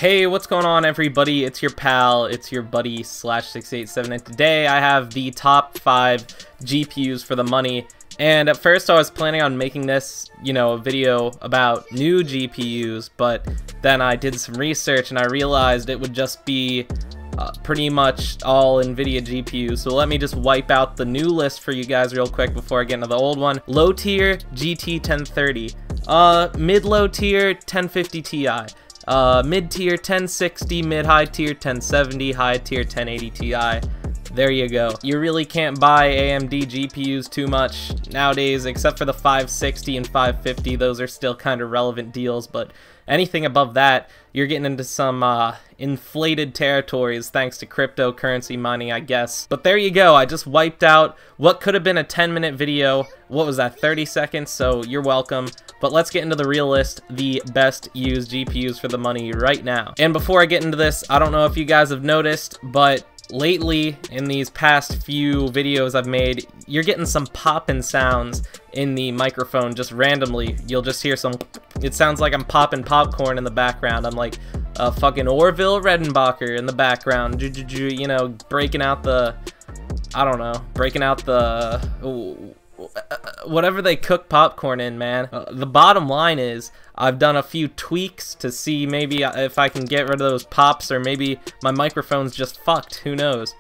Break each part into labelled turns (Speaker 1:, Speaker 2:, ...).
Speaker 1: Hey, what's going on everybody? It's your pal, it's your buddy /687, and today I have the top 5 GPUs for the money. And at first I was planning on making this, a video about new GPUs, but then I did some research and I realized it would just be pretty much all NVIDIA GPUs. So let me just wipe out the new list for you guys real quick before I get into the old one. Low tier, GT 1030. Mid-low tier, 1050 Ti. Mid-tier 1060, mid-high tier 1070, high tier 1080 Ti. There you go. You really can't buy AMD GPUs too much nowadays, except for the 560 and 550. Those are still kind of relevant deals, but anything above that, you're getting into some inflated territories thanks to cryptocurrency mining, I guess. But there you go. I just wiped out what could have been a 10-minute video. What was that, 30 seconds? So you're welcome. But let's get into the real list, the best used GPUs for the money right now. And before I get into this, I don't know if you guys have noticed, but lately, in these past few videos I've made, you're getting some poppin' sounds in the microphone just randomly. You'll just hear some, it sounds like I'm popping popcorn in the background. I'm like fucking Orville Redenbacher in the background, breaking out the, I don't know, breaking out the, whatever they cook popcorn in, man. The bottom line is, I've done a few tweaks to see maybe if I can get rid of those pops, or maybe my microphone's just fucked, who knows.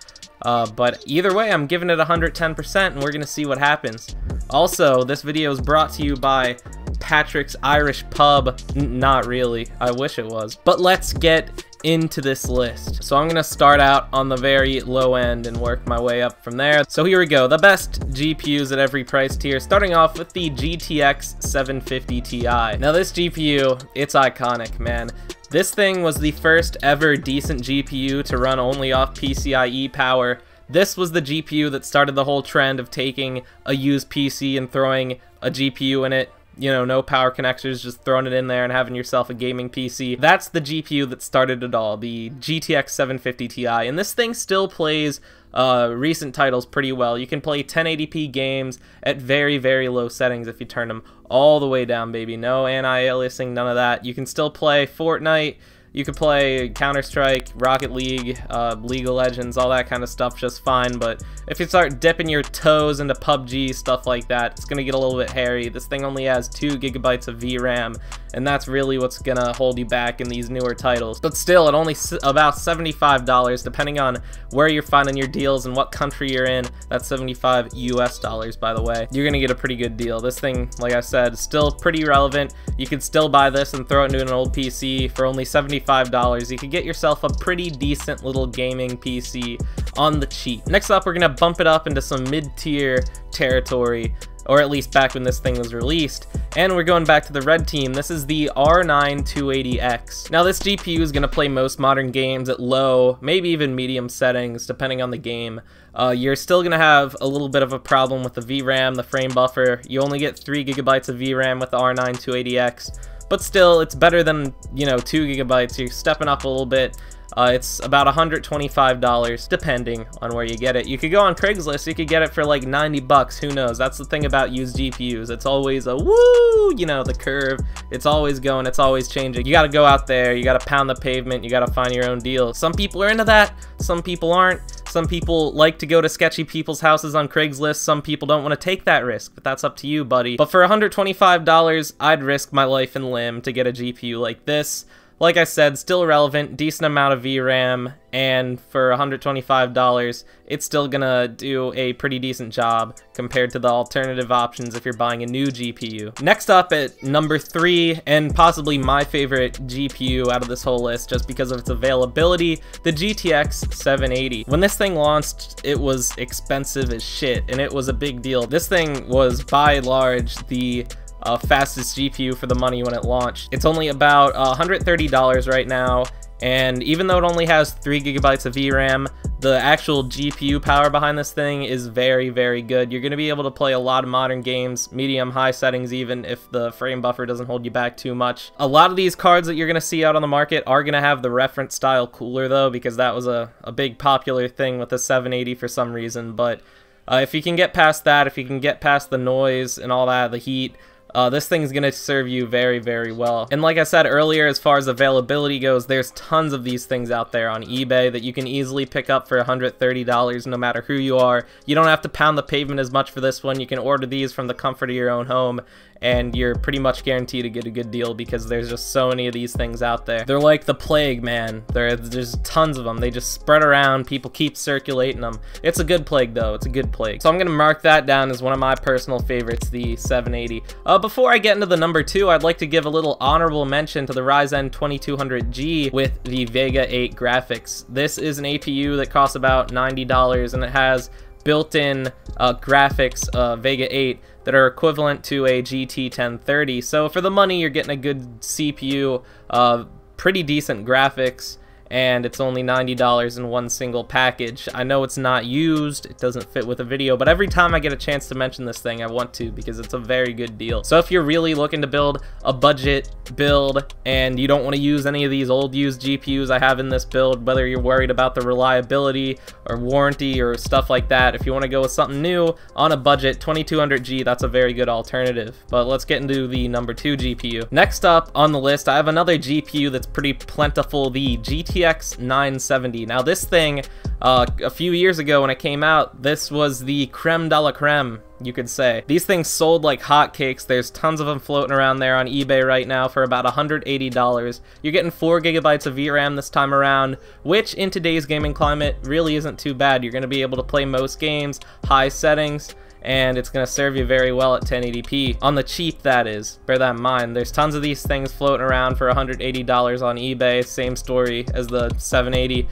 Speaker 1: But either way, I'm giving it 110%, and we're gonna see what happens. Also, this video is brought to you by Patrick's Irish Pub. Not really, I wish it was. But let's get into this list. So I'm gonna start out on the very low end and work my way up from there. So here we go, the best GPUs at every price tier, starting off with the GTX 750 Ti. Now this GPU, it's iconic, man. This thing was the first ever decent GPU to run only off PCIe power. This was the GPU that started the whole trend of taking a used PC and throwing a GPU in it. No power connectors, just throwing it in there and having yourself a gaming PC. That's the GPU that started it all, the GTX 750 Ti. And this thing still plays recent titles pretty well. You can play 1080p games at very, very low settings if you turn them all the way down, baby. No anti-aliasing, none of that. You can still play Fortnite. You could play Counter-Strike, Rocket League, League of Legends, all that kind of stuff just fine, but if you start dipping your toes into PUBG, stuff like that, it's going to get a little bit hairy. This thing only has 2 GB of VRAM, and that's really what's going to hold you back in these newer titles. But still, at only about $75, depending on where you're finding your deals and what country you're in, that's $75 US, by the way, you're going to get a pretty good deal. This thing, like I said, is still pretty relevant. You could still buy this and throw it into an old PC for only $75. You could get yourself a pretty decent little gaming PC on the cheap. Next up, we're gonna bump it up into some mid-tier territory, or at least back when this thing was released, and we're going back to the red team. This is the R9 280X. Now this GPU is gonna play most modern games at low, maybe even medium settings, depending on the game. You're still gonna have a little bit of a problem with the VRAM, the frame buffer. You only get 3 GB of VRAM with the R9 280X. But still, it's better than, 2 GB. You're stepping up a little bit. It's about $125, depending on where you get it. You could go on Craigslist, you could get it for like 90 bucks, who knows? That's the thing about used GPUs. It's always a woo, the curve. It's always going, it's always changing. You gotta go out there, you gotta pound the pavement, you gotta find your own deal. Some people are into that, some people aren't. Some people like to go to sketchy people's houses on Craigslist. Some people don't want to take that risk, but that's up to you, buddy. But for $125, I'd risk my life and limb to get a GPU like this. Like I said, still relevant, decent amount of VRAM, and for $125, it's still gonna do a pretty decent job compared to the alternative options if you're buying a new GPU. Next up at number 3, and possibly my favorite GPU out of this whole list just because of its availability, the GTX 780. When this thing launched, it was expensive as shit, and it was a big deal. This thing was by and large the fastest GPU for the money when it launched. It's only about $130 right now, and even though it only has 3 GB of VRAM, the actual GPU power behind this thing is very, very good. You're going to be able to play a lot of modern games, medium, high settings even, if the frame buffer doesn't hold you back too much. A lot of these cards that you're going to see out on the market are going to have the reference style cooler though, because that was a big popular thing with the 780 for some reason, but if you can get past that, if you can get past the noise and all that, the heat, this thing's gonna serve you very, very well. And like I said earlier, as far as availability goes, there's tons of these things out there on eBay that you can easily pick up for $130 no matter who you are. You don't have to pound the pavement as much for this one. You can order these from the comfort of your own home, and you're pretty much guaranteed to get a good deal because there's just so many of these things out there. They're like the plague, man. There's tons of them. They just spread around. People keep circulating them. It's a good plague, though. It's a good plague. So I'm gonna mark that down as one of my personal favorites, the 780. Before I get into the number 2, I'd like to give a little honorable mention to the Ryzen 2200G with the Vega 8 graphics. This is an APU that costs about $90, and it has built-in graphics, Vega 8, that are equivalent to a GT 1030. So for the money, you're getting a good CPU, pretty decent graphics, and it's only $90 in one single package. I know it's not used, it doesn't fit with a video, but every time I get a chance to mention this thing, I want to because it's a very good deal. So if you're really looking to build a budget build and you don't want to use any of these old used GPUs I have in this build, whether you're worried about the reliability or warranty or stuff like that, if you want to go with something new on a budget, 2200G, that's a very good alternative. But let's get into the number 2 GPU. Next up on the list, I have another GPU that's pretty plentiful, the GTX 970. Now this thing, a few years ago when it came out, this was the creme de la creme, you could say. These things sold like hotcakes. There's tons of them floating around there on eBay right now for about $180. You're getting 4 GB of VRAM this time around, which in today's gaming climate really isn't too bad. You're going to be able to play most games, high settings, and it's going to serve you very well at 1080p. On the cheap, that is. Bear that in mind. There's tons of these things floating around for $180 on eBay. Same story as the 780.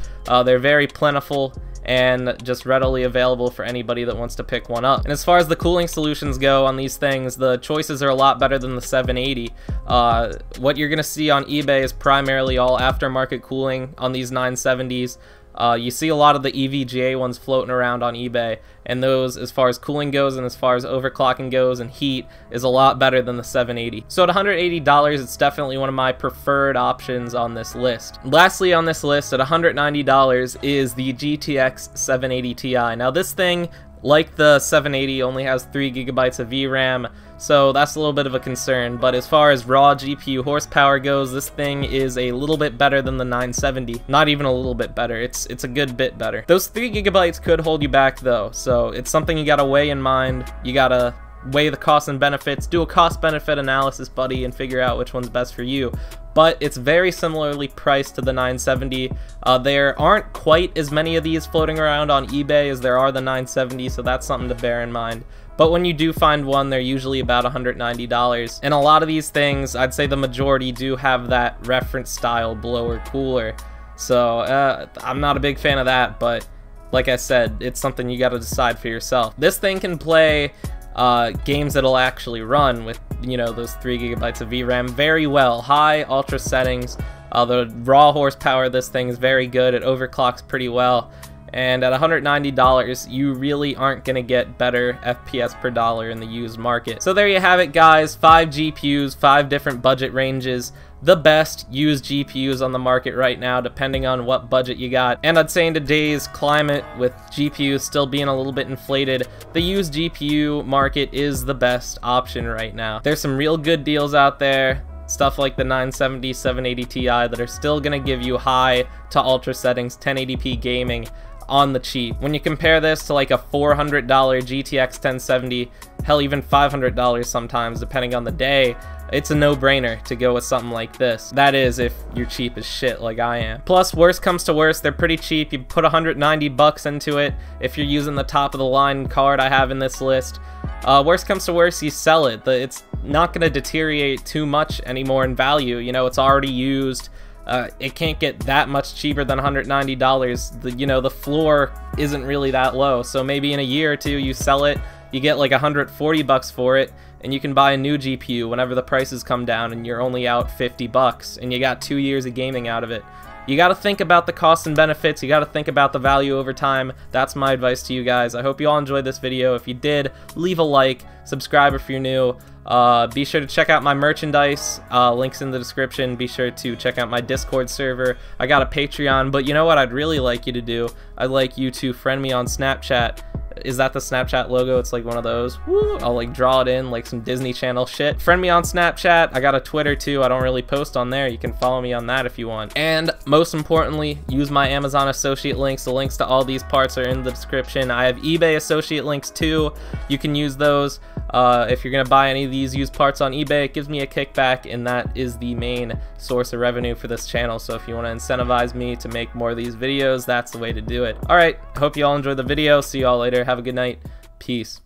Speaker 1: They're very plentiful and just readily available for anybody that wants to pick one up. And as far as the cooling solutions go on these things, the choices are a lot better than the 780. What you're going to see on eBay is primarily all aftermarket cooling on these 970s. You see a lot of the EVGA ones floating around on eBay, and those, as far as cooling goes and as far as overclocking goes and heat, is a lot better than the 780. So at $180, it's definitely one of my preferred options on this list. Lastly on this list, at $190, is the GTX 780 Ti. Now this thing, like the 780, only has 3 GB of VRAM, so that's a little bit of a concern. But as far as raw GPU horsepower goes, this thing is a little bit better than the 970. Not even a little bit better, it's a good bit better. Those 3 GB could hold you back though, so it's something you gotta weigh in mind. You gotta weigh the costs and benefits, do a cost-benefit analysis, buddy, and figure out which one's best for you. But it's very similarly priced to the 970. There aren't quite as many of these floating around on eBay as there are the 970, so that's something to bear in mind. But when you do find one, they're usually about $190. And a lot of these things, I'd say the majority, do have that reference style blower cooler. So I'm not a big fan of that, but like I said, it's something you gotta decide for yourself. This thing can play games that'll actually run with, you know, those 3 GB of VRAM very well. High ultra settings. The raw horsepower of this thing is very good. It overclocks pretty well. And at $190, you really aren't going to get better FPS per dollar in the used market. So there you have it, guys. 5 GPUs, 5 different budget ranges. The best used GPUs on the market right now, depending on what budget you got. And I'd say in today's climate, with GPUs still being a little bit inflated, the used GPU market is the best option right now. There's some real good deals out there. Stuff like the 970, 780 Ti that are still going to give you high to ultra settings, 1080p gaming on the cheap. When you compare this to like a $400 GTX 1070, hell, even $500 sometimes, depending on the day, it's a no-brainer to go with something like this. That is, if you're cheap as shit like I am. Plus, worst comes to worst, they're pretty cheap. You put 190 bucks into it if you're using the top of the line card I have in this list. Worst comes to worst, you sell it. It's not going to deteriorate too much anymore in value. You know, it's already used. It can't get that much cheaper than $190. You know, the floor isn't really that low. So maybe in a year or two, you sell it, you get like 140 bucks for it, and you can buy a new GPU whenever the prices come down, and you're only out 50 bucks, and you got 2 years of gaming out of it. You got to think about the costs and benefits. You got to think about the value over time. That's my advice to you guys. I hope you all enjoyed this video. If you did, leave a like, subscribe if you're new. Be sure to check out my merchandise. Links in the description. Be sure to check out my Discord server. I got a Patreon, but you know what I'd really like you to do? I'd like you to friend me on Snapchat. Is that the Snapchat logo? It's like one of those. Woo! I'll like draw it in like some Disney Channel shit. Friend me on Snapchat. I got a Twitter too. I don't really post on there. You can follow me on that if you want. And most importantly, use my Amazon associate links. The links to all these parts are in the description. I have eBay associate links too. You can use those. If you're gonna buy any of these used parts on eBay, it gives me a kickback, and that is the main source of revenue for this channel. So if you want to incentivize me to make more of these videos, that's the way to do it. All right, hope you all enjoyed the video. See you all later. Have a good night. Peace.